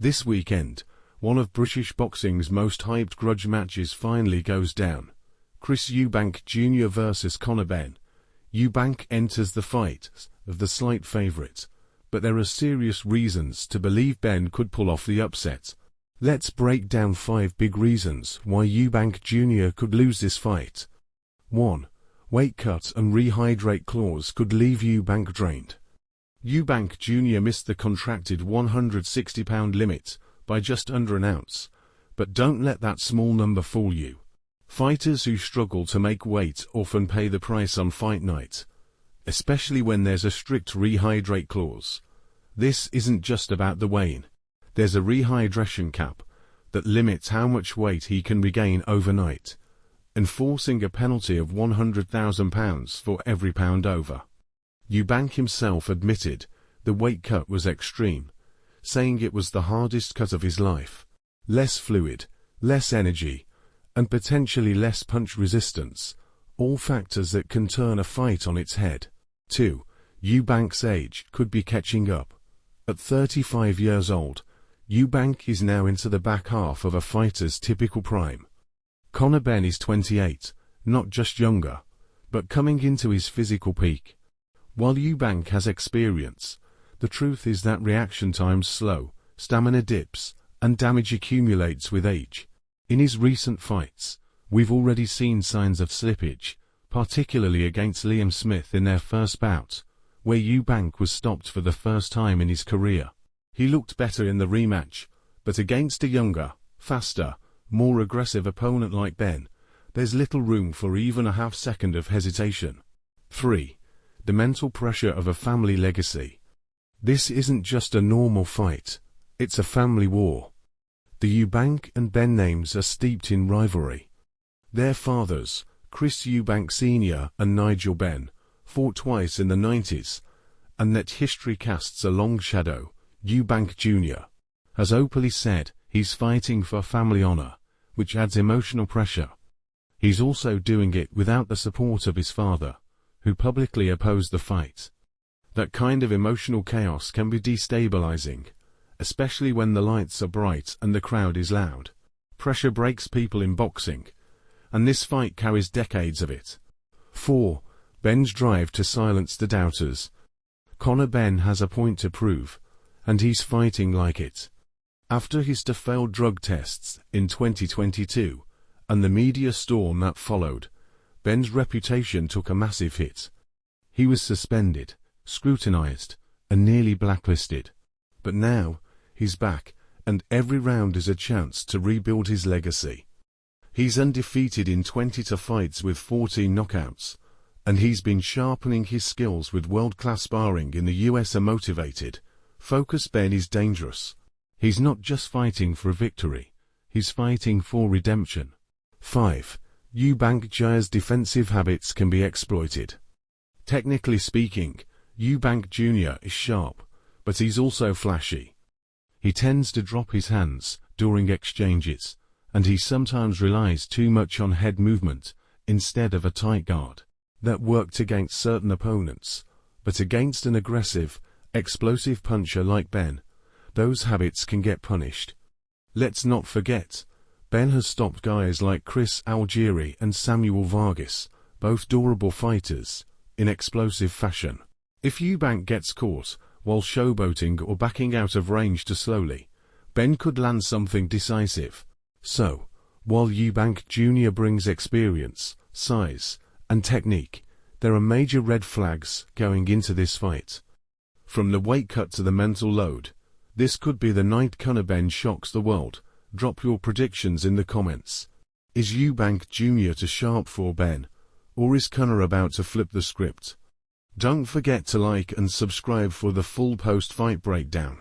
This weekend, one of British boxing's most hyped grudge matches finally goes down. Eubank Jr versus Conor Benn. Eubank enters the fight as the slight favourite, but there are serious reasons to believe Benn could pull off the upset. Let's break down 5 big reasons why Eubank Jr could lose this fight. 1. Weight cut and rehydrate clause could leave Eubank drained. Eubank Jr missed the contracted 160-pound limit by just under an ounce, but don't let that small number fool you. Fighters who struggle to make weight often pay the price on fight night, especially when there's a strict rehydrate clause. This isn't just about the weigh-in. There's a rehydration cap that limits how much weight he can regain overnight, enforcing a penalty of £100,000 for every pound over. Eubank himself admitted the weight cut was extreme, saying it was the hardest cut of his life. Less fluid, less energy, and potentially less punch resistance, all factors that can turn a fight on its head. 2. Eubank's age could be catching up. At 35 years old, Eubank is now into the back half of a fighter's typical prime. Conor Benn is 28, not just younger, but coming into his physical peak. While Eubank has experience, the truth is that reaction time's slow, stamina dips, and damage accumulates with age. In his recent fights, we've already seen signs of slippage, particularly against Liam Smith in their first bout, where Eubank was stopped for the first time in his career. He looked better in the rematch, but against a younger, faster, more aggressive opponent like Benn, there's little room for even a half second of hesitation. 3. The mental pressure of a family legacy. This isn't just a normal fight, it's a family war. The Eubank and Benn names are steeped in rivalry. Their fathers, Chris Eubank Sr. and Nigel Benn, fought twice in the 90s, and that history casts a long shadow. Eubank Jr. has openly said he's fighting for family honor, which adds emotional pressure. He's also doing it without the support of his father, who publicly opposed the fight. That kind of emotional chaos can be destabilizing, especially when the lights are bright and the crowd is loud. Pressure breaks people in boxing, and this fight carries decades of it. 4. Benn's drive to silence the doubters. Conor Benn has a point to prove, and he's fighting like it. After his 2 failed drug tests in 2022, and the media storm that followed, Benn's reputation took a massive hit. He was suspended, scrutinized, and nearly blacklisted. But now, he's back, and every round is a chance to rebuild his legacy. He's undefeated in 20 fights with 14 knockouts, and he's been sharpening his skills with world-class sparring in the US. A motivated, focused Benn is dangerous. He's not just fighting for a victory, he's fighting for redemption. 5. Eubank Jr.'s defensive habits can be exploited. Technically speaking, Eubank Jr. is sharp, but he's also flashy. He tends to drop his hands during exchanges, and he sometimes relies too much on head movement instead of a tight guard. That worked against certain opponents, but against an aggressive, explosive puncher like Benn, those habits can get punished. Let's not forget, Benn has stopped guys like Chris Algieri and Samuel Vargas, both durable fighters, in explosive fashion. If Eubank gets caught while showboating or backing out of range too slowly, Benn could land something decisive. So, while Eubank Jr. brings experience, size, and technique, there are major red flags going into this fight. From the weight cut to the mental load, this could be the night Conor Benn shocks the world. Drop your predictions in the comments. Is Eubank Jr. too sharp for Benn, or is Conor about to flip the script? Don't forget to like and subscribe for the full post-fight breakdown.